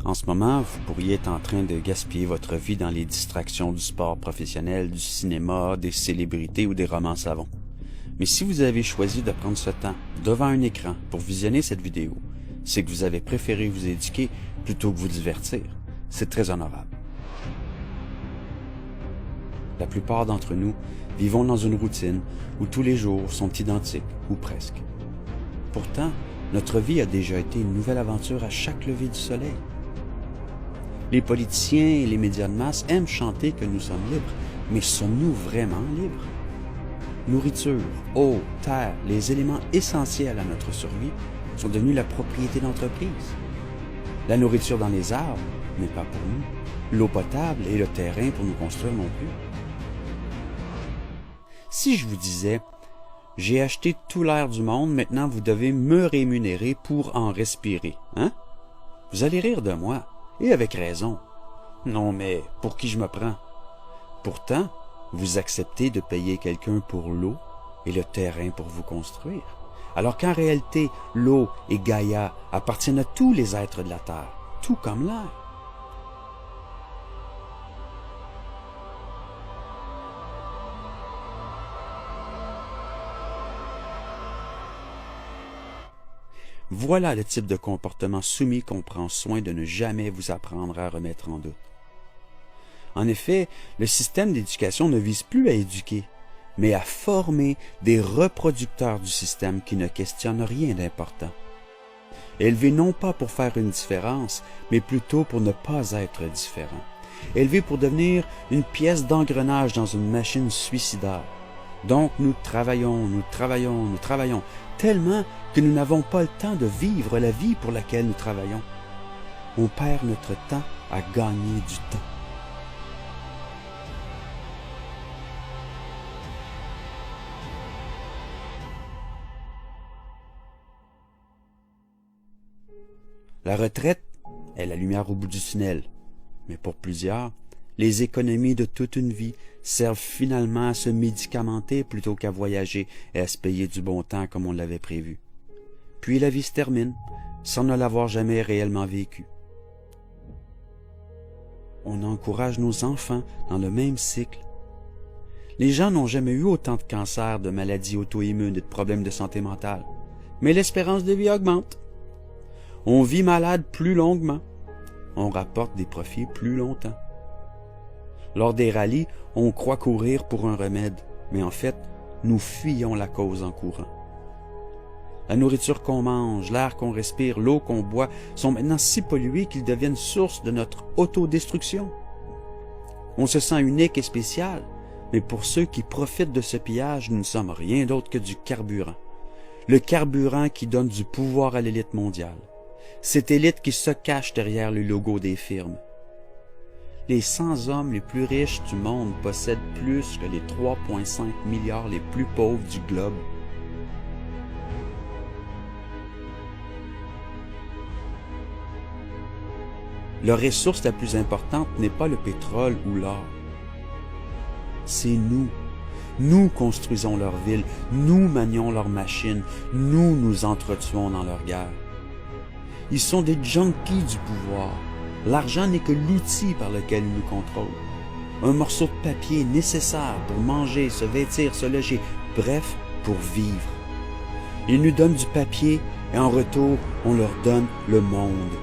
En ce moment, vous pourriez être en train de gaspiller votre vie dans les distractions du sport professionnel, du cinéma, des célébrités ou des romans savants. Mais si vous avez choisi de prendre ce temps devant un écran pour visionner cette vidéo, c'est que vous avez préféré vous éduquer plutôt que vous divertir. C'est très honorable. La plupart d'entre nous vivons dans une routine où tous les jours sont identiques, ou presque. Pourtant, notre vie a déjà été une nouvelle aventure à chaque lever du soleil. Les politiciens et les médias de masse aiment chanter que nous sommes libres, mais sommes-nous vraiment libres? Nourriture, eau, terre, les éléments essentiels à notre survie sont devenus la propriété d'entreprises. La nourriture dans les arbres n'est pas pour nous. L'eau potable et le terrain pour nous construire non plus. Si je vous disais « J'ai acheté tout l'air du monde, maintenant vous devez me rémunérer pour en respirer », hein? Vous allez rire de moi, et avec raison. Non, mais pour qui je me prends? Pourtant, vous acceptez de payer quelqu'un pour l'eau et le terrain pour vous construire. Alors qu'en réalité, l'eau et Gaïa appartiennent à tous les êtres de la Terre, tout comme l'air. Voilà le type de comportement soumis qu'on prend soin de ne jamais vous apprendre à remettre en doute. En effet, le système d'éducation ne vise plus à éduquer, mais à former des reproducteurs du système qui ne questionnent rien d'important. Élevés non pas pour faire une différence, mais plutôt pour ne pas être différent. Élevés pour devenir une pièce d'engrenage dans une machine suicidaire. Donc nous travaillons, tellement que nous n'avons pas le temps de vivre la vie pour laquelle nous travaillons. On perd notre temps à gagner du temps. La retraite est la lumière au bout du tunnel, mais pour plusieurs, les économies de toute une vie servent finalement à se médicamenter plutôt qu'à voyager et à se payer du bon temps comme on l'avait prévu. Puis la vie se termine, sans ne l'avoir jamais réellement vécue. On encourage nos enfants dans le même cycle. Les gens n'ont jamais eu autant de cancers, de maladies auto-immunes et de problèmes de santé mentale. Mais l'espérance de vie augmente. On vit malade plus longuement. On rapporte des profits plus longtemps. Lors des rallyes, on croit courir pour un remède, mais en fait, nous fuyons la cause en courant. La nourriture qu'on mange, l'air qu'on respire, l'eau qu'on boit sont maintenant si pollués qu'ils deviennent source de notre autodestruction. On se sent unique et spécial, mais pour ceux qui profitent de ce pillage, nous ne sommes rien d'autre que du carburant. Le carburant qui donne du pouvoir à l'élite mondiale. Cette élite qui se cache derrière le logo des firmes. Les 100 hommes les plus riches du monde possèdent plus que les 3,5 milliards les plus pauvres du globe. Leur ressource la plus importante n'est pas le pétrole ou l'or. C'est nous. Nous construisons leurs villes, nous manions leurs machines, nous nous entretuons dans leurs guerres. Ils sont des junkies du pouvoir. L'argent n'est que l'outil par lequel ils nous contrôlent. Un morceau de papier nécessaire pour manger, se vêtir, se loger, bref, pour vivre. Ils nous donnent du papier et en retour, on leur donne le monde.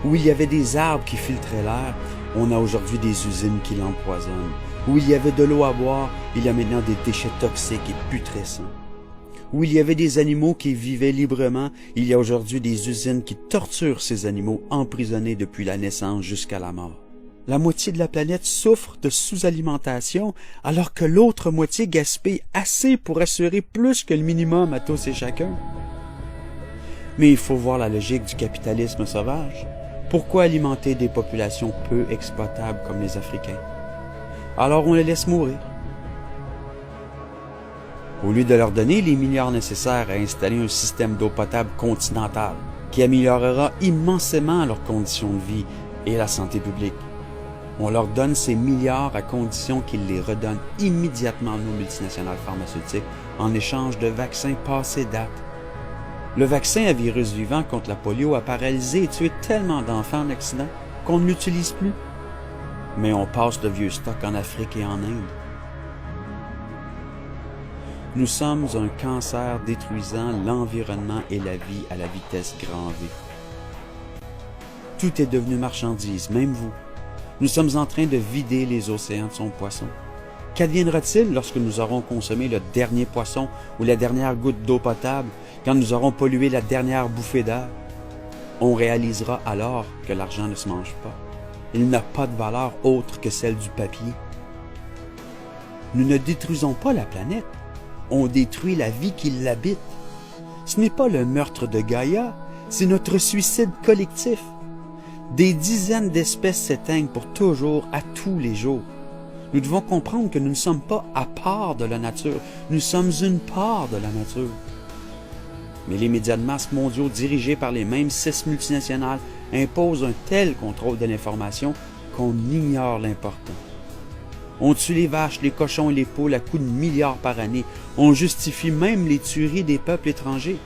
Où il y avait des arbres qui filtraient l'air, on a aujourd'hui des usines qui l'empoisonnent. Où il y avait de l'eau à boire, il y a maintenant des déchets toxiques et putrescents. Où il y avait des animaux qui vivaient librement, il y a aujourd'hui des usines qui torturent ces animaux emprisonnés depuis la naissance jusqu'à la mort. La moitié de la planète souffre de sous-alimentation, alors que l'autre moitié gaspille assez pour assurer plus que le minimum à tous et chacun. Mais il faut voir la logique du capitalisme sauvage. Pourquoi alimenter des populations peu exploitables comme les Africains? Alors on les laisse mourir. Au lieu de leur donner les milliards nécessaires à installer un système d'eau potable continental qui améliorera immensément leurs conditions de vie et la santé publique, on leur donne ces milliards à condition qu'ils les redonnent immédiatement à nos multinationales pharmaceutiques en échange de vaccins passés date. Le vaccin à virus vivant contre la polio a paralysé et tué tellement d'enfants en Occident qu'on ne l'utilise plus. Mais on passe le vieux stock en Afrique et en Inde. Nous sommes un cancer détruisant l'environnement et la vie à la vitesse grand V. Tout est devenu marchandise, même vous. Nous sommes en train de vider les océans de son poisson. Qu'adviendra-t-il lorsque nous aurons consommé le dernier poisson ou la dernière goutte d'eau potable, quand nous aurons pollué la dernière bouffée d'air? On réalisera alors que l'argent ne se mange pas. Il n'a pas de valeur autre que celle du papier. Nous ne détruisons pas la planète, on détruit la vie qui l'habite. Ce n'est pas le meurtre de Gaïa, c'est notre suicide collectif. Des dizaines d'espèces s'éteignent pour toujours, à tous les jours. Nous devons comprendre que nous ne sommes pas à part de la nature, nous sommes une part de la nature. Mais les médias de masse mondiaux dirigés par les mêmes 6 multinationales imposent un tel contrôle de l'information qu'on ignore l'important. On tue les vaches, les cochons et les poules à coups de milliards par année. On justifie même les tueries des peuples étrangers.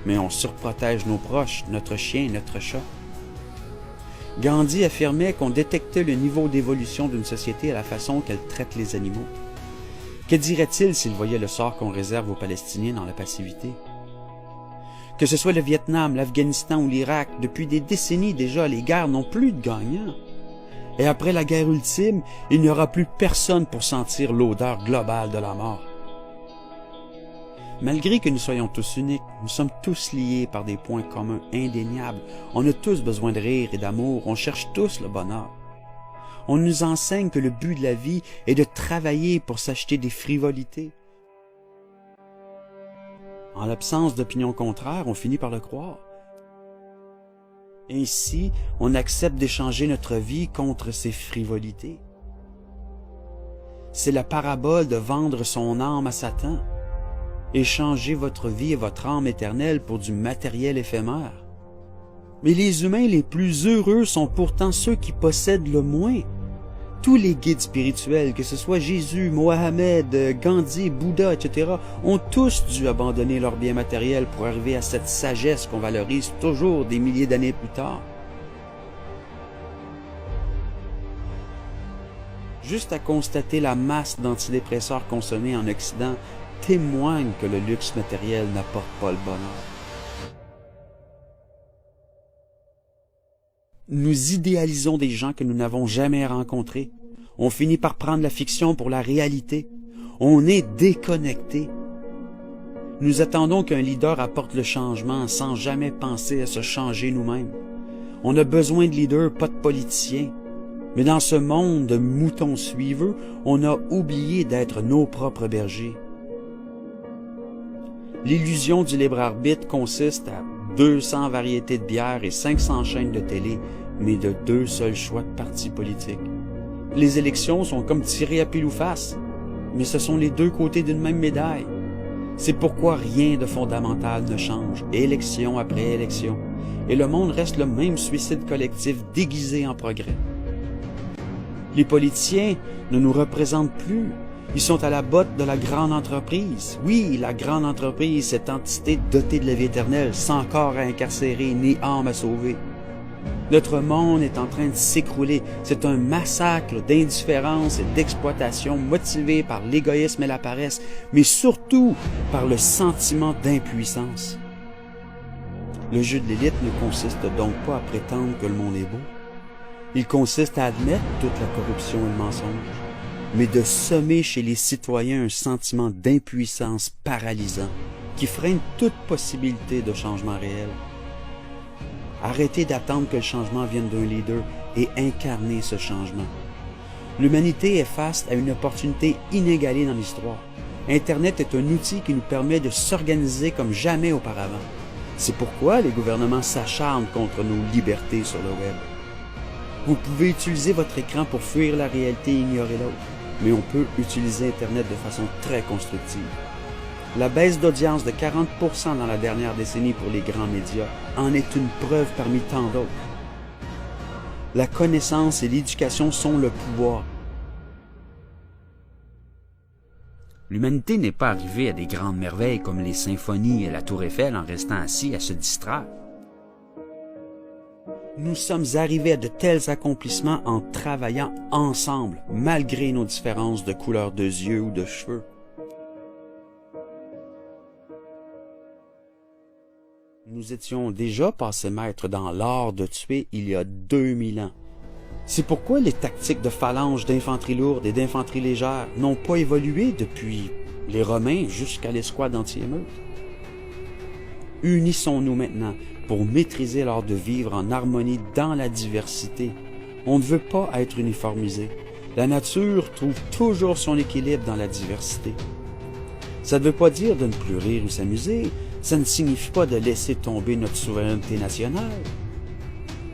Mais on surprotège nos proches, notre chien, notre chat. Gandhi affirmait qu'on détectait le niveau d'évolution d'une société à la façon qu'elle traite les animaux. Que dirait-il s'il voyait le sort qu'on réserve aux Palestiniens dans la passivité? Que ce soit le Vietnam, l'Afghanistan ou l'Irak, depuis des décennies déjà, les guerres n'ont plus de gagnants. Et après la guerre ultime, il n'y aura plus personne pour sentir l'odeur globale de la mort. Malgré que nous soyons tous uniques, nous sommes tous liés par des points communs indéniables. On a tous besoin de rire et d'amour, on cherche tous le bonheur. On nous enseigne que le but de la vie est de travailler pour s'acheter des frivolités. En l'absence d'opinions contraires, on finit par le croire. Ainsi, on accepte d'échanger notre vie contre ces frivolités. C'est la parabole de vendre son âme à Satan. Échangez votre vie et votre âme éternelle pour du matériel éphémère. Mais les humains les plus heureux sont pourtant ceux qui possèdent le moins. Tous les guides spirituels, que ce soit Jésus, Mohamed, Gandhi, Bouddha, etc., ont tous dû abandonner leurs biens matériels pour arriver à cette sagesse qu'on valorise toujours des milliers d'années plus tard. Juste à constater la masse d'antidépresseurs consommés en Occident témoigne que le luxe matériel n'apporte pas le bonheur. Nous idéalisons des gens que nous n'avons jamais rencontrés. On finit par prendre la fiction pour la réalité. On est déconnecté. Nous attendons qu'un leader apporte le changement sans jamais penser à se changer nous-mêmes. On a besoin de leaders, pas de politiciens. Mais dans ce monde de moutons suiveux, on a oublié d'être nos propres bergers. L'illusion du libre arbitre consiste à 200 variétés de bière et 500 chaînes de télé, mais de 2 seuls choix de partis politiques. Les élections sont comme tirées à pile ou face, mais ce sont les 2 côtés d'une même médaille. C'est pourquoi rien de fondamental ne change, élection après élection, et le monde reste le même suicide collectif déguisé en progrès. Les politiciens ne nous représentent plus. Ils sont à la botte de la grande entreprise. Oui, la grande entreprise, cette entité dotée de la vie éternelle, sans corps à incarcérer ni âme à sauver. Notre monde est en train de s'écrouler. C'est un massacre d'indifférence et d'exploitation motivé par l'égoïsme et la paresse, mais surtout par le sentiment d'impuissance. Le jeu de l'élite ne consiste donc pas à prétendre que le monde est beau. Il consiste à admettre toute la corruption et le mensonge, mais de semer chez les citoyens un sentiment d'impuissance paralysant qui freine toute possibilité de changement réel. Arrêtez d'attendre que le changement vienne d'un leader et incarnez ce changement. L'humanité est face à une opportunité inégalée dans l'histoire. Internet est un outil qui nous permet de s'organiser comme jamais auparavant. C'est pourquoi les gouvernements s'acharnent contre nos libertés sur le web. Vous pouvez utiliser votre écran pour fuir la réalité et ignorer l'autre, mais on peut utiliser Internet de façon très constructive. La baisse d'audience de 40% dans la dernière décennie pour les grands médias en est une preuve parmi tant d'autres. La connaissance et l'éducation sont le pouvoir. L'humanité n'est pas arrivée à des grandes merveilles comme les symphonies et la tour Eiffel en restant assis à se distraire. Nous sommes arrivés à de tels accomplissements en travaillant ensemble, malgré nos différences de couleur de yeux ou de cheveux. Nous étions déjà passés maîtres dans l'art de tuer il y a 2000 ans. C'est pourquoi les tactiques de phalange, d'infanterie lourde et d'infanterie légère n'ont pas évolué depuis les Romains jusqu'à l'escouade anti-émeute. Unissons-nous maintenant pour maîtriser l'art de vivre en harmonie dans la diversité. On ne veut pas être uniformisé. La nature trouve toujours son équilibre dans la diversité. Ça ne veut pas dire de ne plus rire ou s'amuser. Ça ne signifie pas de laisser tomber notre souveraineté nationale.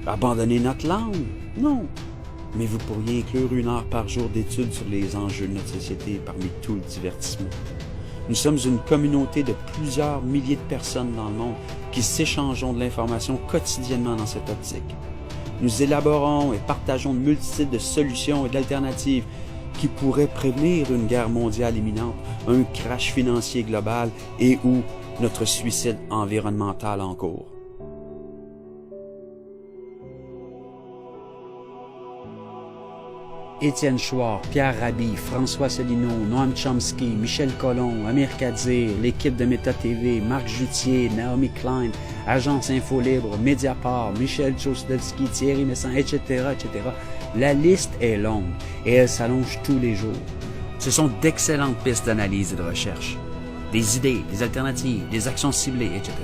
Abandonner notre langue. Non. Mais vous pourriez inclure 1 heure par jour d'études sur les enjeux de notre société parmi tout le divertissement. Nous sommes une communauté de plusieurs milliers de personnes dans le monde qui s'échangeons de l'information quotidiennement dans cette optique. Nous élaborons et partageons de multitudes de solutions et d'alternatives qui pourraient prévenir une guerre mondiale imminente, un crash financier global et ou notre suicide environnemental en cours. Étienne Chouard, Pierre Rabhi, François Asselineau, Noam Chomsky, Michel Colomb, Amir Kadir, l'équipe de Méta TV, Marc Joutier, Naomi Klein, Agence Info Libre, Mediapart, Michel Choslewski, Thierry Messin, etc., etc. La liste est longue et elle s'allonge tous les jours. Ce sont d'excellentes pistes d'analyse et de recherche. Des idées, des alternatives, des actions ciblées, etc.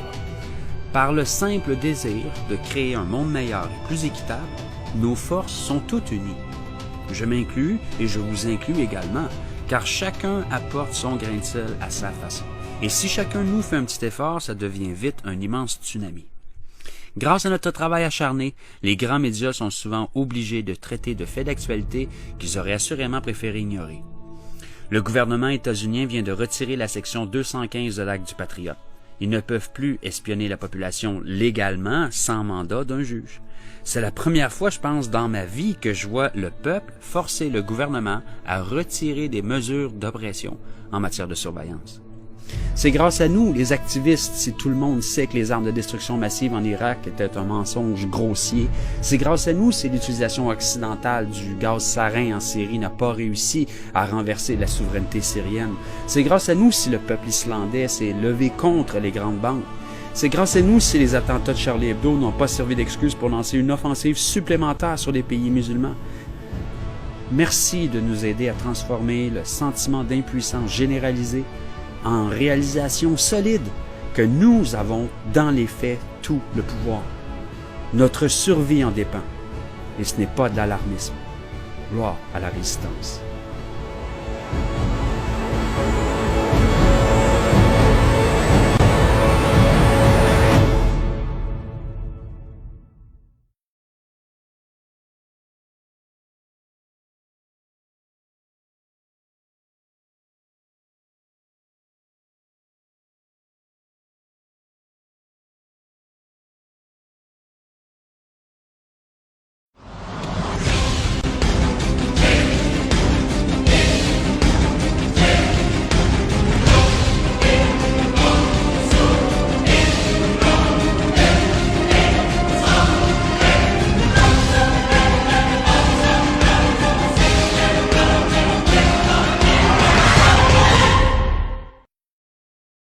Par le simple désir de créer un monde meilleur et plus équitable, nos forces sont toutes unies. Je m'inclus et je vous inclus également, car chacun apporte son grain de sel à sa façon. Et si chacun de nous fait un petit effort, ça devient vite un immense tsunami. Grâce à notre travail acharné, les grands médias sont souvent obligés de traiter de faits d'actualité qu'ils auraient assurément préféré ignorer. Le gouvernement états-unien vient de retirer la section 215 de l'Acte du Patriote. Ils ne peuvent plus espionner la population légalement sans mandat d'un juge. C'est la première fois, je pense, dans ma vie que je vois le peuple forcer le gouvernement à retirer des mesures d'oppression en matière de surveillance. C'est grâce à nous, les activistes, si tout le monde sait que les armes de destruction massive en Irak étaient un mensonge grossier. C'est grâce à nous si l'utilisation occidentale du gaz sarin en Syrie n'a pas réussi à renverser la souveraineté syrienne. C'est grâce à nous si le peuple islandais s'est levé contre les grandes banques. C'est grâce à nous si les attentats de Charlie Hebdo n'ont pas servi d'excuse pour lancer une offensive supplémentaire sur les pays musulmans. Merci de nous aider à transformer le sentiment d'impuissance généralisé en réalisation solide que nous avons, dans les faits, tout le pouvoir. Notre survie en dépend. Et ce n'est pas de l'alarmisme. Gloire à la résistance.